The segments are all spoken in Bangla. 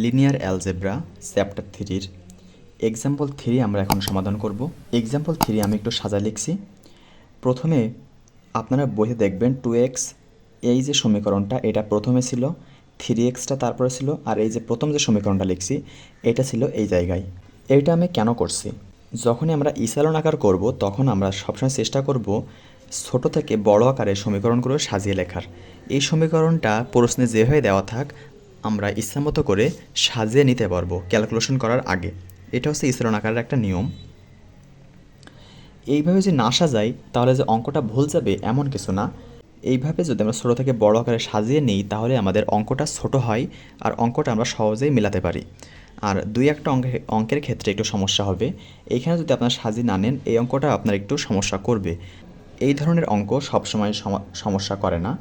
লিনিয়ার অ্যালজেব্রা চ্যাপ্টার 3-র এক্সাম্পল 3 আমরা এখন সমাধান করব। এক্সাম্পল 3 আমি একটু সাজায় লিখছি। প্রথমে আপনারা বইতে দেখবেন 2x, এই যে সমীকরণটা এটা প্রথমে ছিল, 3xটা তারপরে ছিল, আর এই যে প্রথম যে সমীকরণটা লিখছি এটা ছিল এই জায়গায়। এইটা আমি কেন করছি? যখনই আমরা ইসালন আকার করব তখন আমরা সবসময় চেষ্টা করব ছোট থেকে বড় আকারে সমীকরণগুলো সাজিয়ে লেখার। এই সমীকরণটা প্রশ্নে যেভাবে দেওয়া থাক আমরা ইচ্ছামতো করে সাজিয়ে নিতে পারবো ক্যালকুলেশন করার আগে। এটা হচ্ছে ইসালন আকারের একটা নিয়ম। এইভাবে যদি না সাজাই তাহলে যে অঙ্কটা ভুল যাবে এমন কিছু না। এইভাবে যদি আমরা ছোটো থেকে বড় আকারে সাজিয়ে নিই তাহলে আমাদের অঙ্কটা ছোট হয় আর অঙ্কটা আমরা সহজেই মেলাতে পারি। আর দুই একটা অঙ্কের ক্ষেত্রে একটু সমস্যা হবে। এইখানে যদি আপনারা সাজিয়ে না নেন এই অঙ্কটা আপনার একটু সমস্যা করবে। এই ধরনের অঙ্ক সবসময় সমস্যা করে না।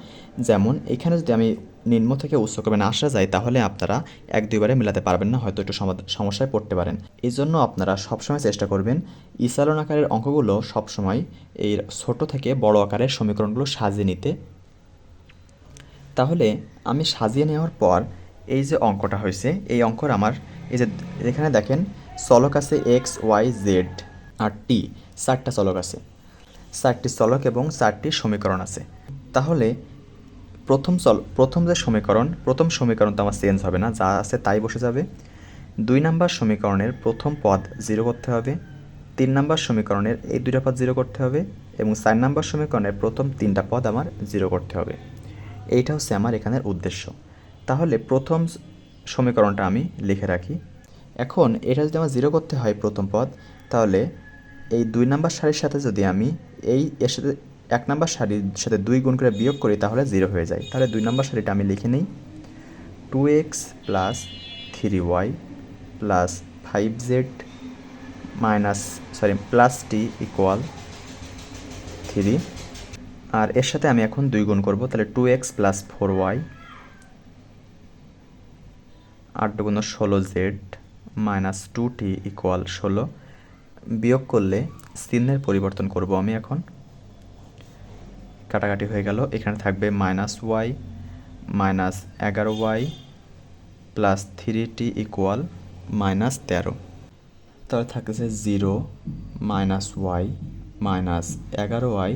যেমন এখানে যদি আমি নিম্ন থেকে উচ্চক্রমে না আসা যায় তাহলে আপনারা এক দুইবারে মেলাতে পারবেন না, হয়তো একটু সমস্যায় পড়তে পারেন। এই জন্য আপনারা সবসময় চেষ্টা করবেন ইসালন আকারের অঙ্কগুলো সবসময় এই ছোট থেকে বড় আকারের সমীকরণগুলো সাজিয়ে নিতে। তাহলে আমি সাজিয়ে নেওয়ার পর এই যে অঙ্কটা হয়েছে এই অঙ্কর আমার এই যে এখানে দেখেন চলক আছে এক্স ওয়াই জেড আর টি, 4টা চলক আছে, 4টি চলক এবং 4টি সমীকরণ আছে। তাহলে প্রথম যে সমীকরণ, প্রথম সমীকরণ তো আমার চেঞ্জ হবে না, যা আছে তাই বসে যাবে। 2 নাম্বার সমীকরণের প্রথম পদ 0 করতে হবে, 3 নাম্বার সমীকরণের এই 2টা পদ 0 করতে হবে এবং 4 নাম্বার সমীকরণের প্রথম 3টা পদ আমার 0 করতে হবে। এইটা হচ্ছে আমার এখানের উদ্দেশ্য। তাহলে প্রথম সমীকরণটা আমি লিখে রাখি। এখন এটা যদি আমার 0 করতে হয় প্রথম পদ, তাহলে এই 2 নাম্বার সারির সাথে যদি আমি এর সাথে 1 নাম্বার সারির সাথে 2 গুণ করে বিয়োগ করি তাহলে 0 হয়ে যায়। তাহলে 2 নাম্বার সারিটা আমি লিখে নিই 2x plus 3y plus 5z plus T equal 3। আর এর সাথে আমি এখন 2 গুণ করব, তাহলে 2x প্লাস 4y 8 দুগুণ 16z মাইনাস 2t ইকুয়াল 16। বিয়োগ করলে চিহ্নের পরিবর্তন করব আমি এখন, কাটাকাটি হয়ে গেল। এখানে থাকবে minus y minus 11y plus 3t equal minus 13। তাহলে থাকছে 0 minus y minus 11y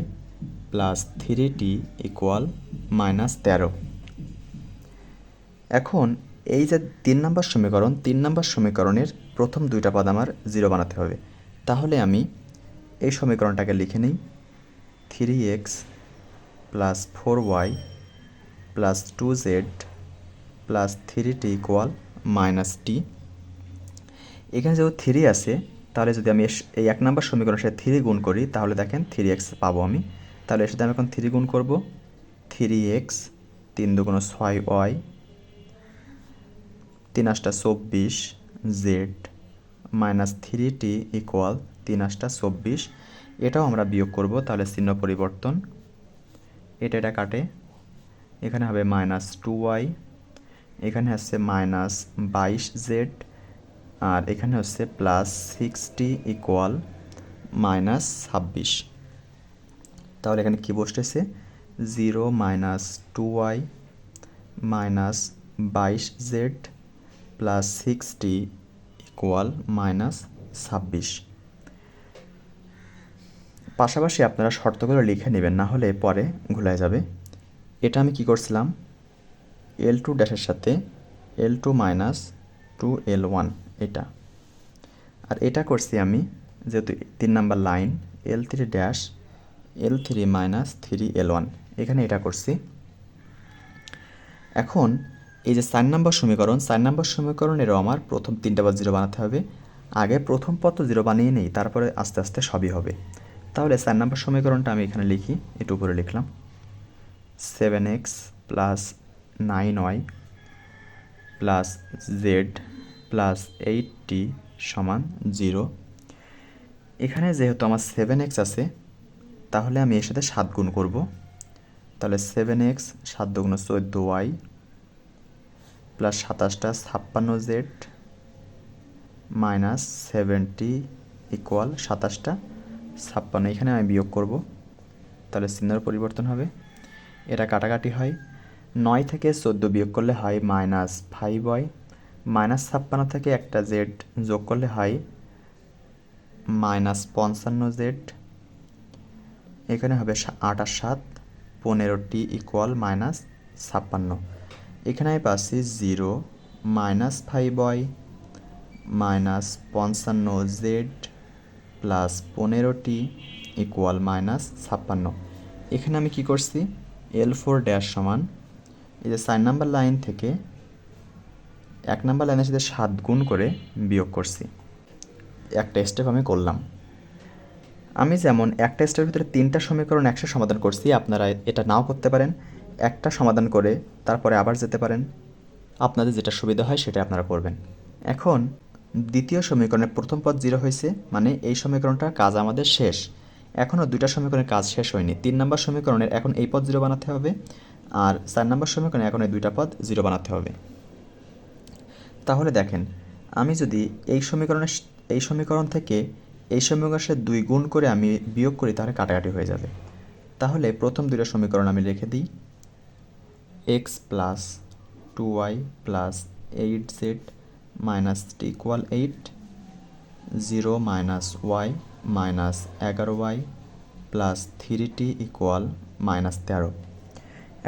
plus 3t equal minus 13। এখন এই যে 3 নাম্বার সমীকরণ, 3 নাম্বার সমীকরণের প্রথম 2টা পদ আমার 0 বানাতে হবে। তাহলে আমি এই সমীকরণটাকে লিখে নিই 3x plus 4y plus 2z plus 3t equal minus T. এখানে যেহেতু 3 আছে তাহলে যদি আমি এই 1 নাম্বার সমীকরণের সাথে 3 গুণ করি তাহলে দেখেন 3x পাবো আমি। তাহলে এর সাথে আমি এখন 3 গুণ করব, 3x 3 দুগুণ 6y 3 আষ্টা 24 z minus 3t equal 3 আষ্টা 24। এটাও আমরা বিয়োগ করব, তাহলে চিহ্ন পরিবর্তন, এটা কাটে, এখানে হবে মাইনাস 2y, এখানে হচ্ছে মাইনাস 22z আর এখানে হচ্ছে প্লাস 6t ইকুয়াল মাইনাস 26। তাহলে এখানে কী বসতেছে 0 minus 2y minus 22z plus 6t equal minus 26। পাশাপাশি আপনারা শর্তগুলো লিখে নেবেন, না হলে পরে ঘুলায় যাবে। এটা আমি কি করছিলাম L2 ড্যাশের সাথে L2 মাইনাস 2L1 এটা, আর এটা করছি আমি যেহেতু 3 number line L3 dash L3 minus 3L1 এখানে এটা করছি। এখন এই যে 4 নাম্বার সমীকরণ, 4 নাম্বার সমীকরণেরও আমার প্রথম 3টা পদ 0 বানাতে হবে। আগে প্রথম পদ তো 0 বানিয়ে নেই, তারপরে আস্তে আস্তে সবই হবে। তাহলে 4 নাম্বার সমীকরণটা আমি এখানে লিখি, একটু উপরে লিখলাম 7x plus 9y plus z plus 8t সমান 0। এখানে যেহেতু আমার 7x আছে তাহলে আমি এর সাথে 7 গুণ করব, তাহলে 7x 7 দুগুণ 14y প্লাস 27টা 56z মাইনাস 70 ইকুয়াল 27টা 56। এখানে আমি বিয়োগ করব, তাহলে চিহ্নের পরিবর্তন হবে, এটা কাটাকাটি হয়। 9 থেকে 14 বিয়োগ করলে হয় মাইনাস 5y -56 থেকে একটা জেড যোগ করলে হয় -55 জেড। এখানে হবে 8 আর 7 15টি ইকুয়াল -56। এখানে আমি পাচ্ছি 0 -5y -55z প্লাস 15টি ইকুয়াল -56। এখানে আমি কি করছি, L4 ড্যাশ সমান এই যে 4 নাম্বার লাইন থেকে 1 নাম্বার লাইনের সাথে 7 গুণ করে বিয়োগ করছি। একটা স্টেপ আমি করলাম। আমি যেমন একটা স্টেপের ভিতরে 3টা সমীকরণ একসাথে সমাধান করছি, আপনারা এটা নাও করতে পারেন, একটা সমাধান করে তারপরে আবার যেতে পারেন। আপনাদের যেটা সুবিধা হয় সেটা আপনারা করবেন। এখন দ্বিতীয় সমীকরণের প্রথম পদ 0 হয়েছে, মানে এই সমীকরণটার কাজ আমাদের শেষ। এখনও 2টা সমীকরণের কাজ শেষ হয়নি। 3 নম্বর সমীকরণের এখন এই পদ 0 বানাতে হবে, আর 4 নম্বর সমীকরণে এখন এই 2টা পদ 0 বানাতে হবে। তাহলে দেখেন, আমি যদি এই সমীকরণ থেকে এই সমীকরণের সাথে 2 গুণ করে আমি বিয়োগ করি, তাহলে কাটাকাটি হয়ে যাবে। তাহলে প্রথম 2টা সমীকরণ আমি লিখে দিই, x plus 2y plus 8z minus T equal 8, 0 minus y minus 11y plus 3t equal -13।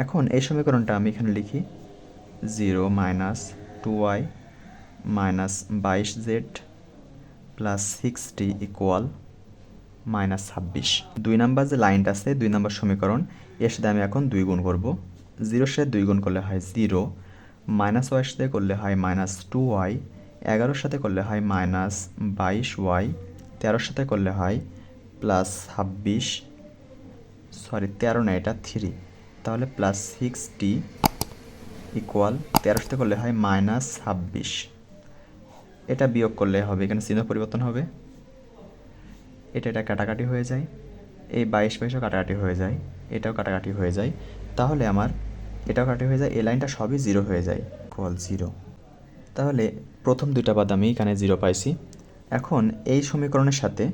এখন এই সমীকরণটা আমি এখানে লিখি, 0 minus 2y minus 22z plus 6t equal -26। 2 number যে লাইনটা আছে, 2 নাম্বার সমীকরণ, এর সাথে আমি এখন 2 গুণ করব। 0-এর সাথে 2 গুণ করলে হয় 0, -y-এর সাথে করলে হয় -2y, 11-এর সাথে করলে হয় -22y, 13-এর সাথে করলে হয় +26, 13 না, এটা 3, তাহলে +6t ইকুয়াল 13-এর সাথে করলে হয় -26। এটা বিয়োগ করলে হবে, এখানে চিহ্ন পরিবর্তন হবে, এটা কাটাকাটি হয়ে যায়, এই 22-22ও কাটাকাটি হয়ে যায়, এটাও কাটাকাটি হয়ে যায়, তাহলে আমার এটাও কাটাকাটি হয়ে যায়, এই লাইনটা সবই 0 হয়ে যায়, ইকুয়াল 0। তাহলে প্রথম 2টা পদ আমি এখানে 0 পাইছি। এখন এই সমীকরণের সাথে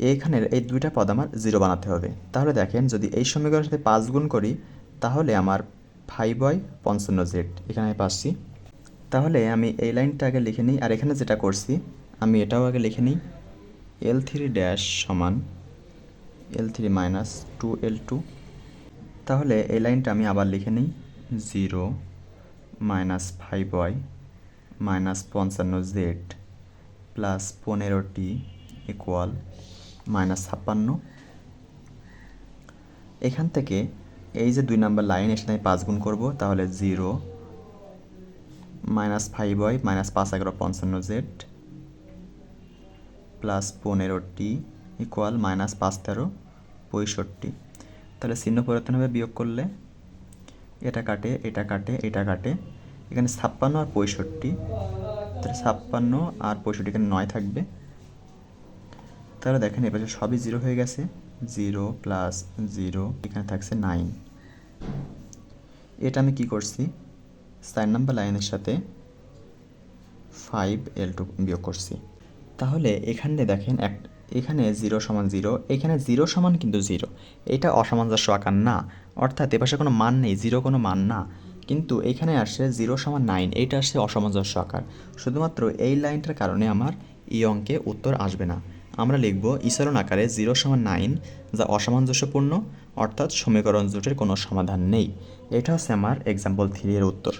এইখানের এই 2টা পদ আমার 0 বানাতে হবে। তাহলে দেখেন, যদি এই সমীকরণের সাথে 5 গুণ করি, তাহলে আমার 5y 55z এখানে আমি পাচ্ছি। তাহলে আমি এই লাইনটা আগে লিখে নিই, আর এখানে যেটা করছি আমি এটাও আগে লিখে নিই, L3 ড্যাশ সমান L3 মাইনাস 2L2। তাহলে এই লাইনটা আমি আবার লিখে নিই, 0 minus 5y minus 55z plus 15t equal -56। এখান থেকে এই যে 2 নাম্বার লাইন, এর সাথে আমি 5 গুণ করবো, তাহলে 0 minus 5y minus 5 11 55z plus 15t equal -5 13 65। তাহলে চিহ্ন পরিবর্তন হবে বিয়োগ করলে, এটা কাটে, এটা কাটে, এটা কাটে, এখানে 56 আর 65, তাহলে 56 আর 65 এখানে 9 থাকবে। তাহলে দেখেন এবার সবই 0 হয়ে গেছে, 0 প্লাস 0 এখানে থাকছে 9। এটা আমি কি করছি, 4 নাম্বার লাইনের সাথে 5L2 বিয়োগ করছি। তাহলে এখানে দেখেন, এখানে 0 সমান 0, এখানে 0 সমান কিন্তু 0, এটা অসামঞ্জস্য আকার না, অর্থাৎ এপাশে কোনো মান নেই, 0 কোনো মান না, কিন্তু এখানে আসছে 0 সমান 9, এইটা আসছে অসামঞ্জস্য আকার। শুধুমাত্র এই লাইনটার কারণে আমার এই অঙ্কে উত্তর আসবে না। আমরা লিখব ইসরণ আকারে 0 সমান 9, যা অসামঞ্জস্যপূর্ণ, অর্থাৎ সমীকরণ জোটের কোনো সমাধান নেই। এটা হচ্ছে আমার এক্সাম্পল 3 এর উত্তর।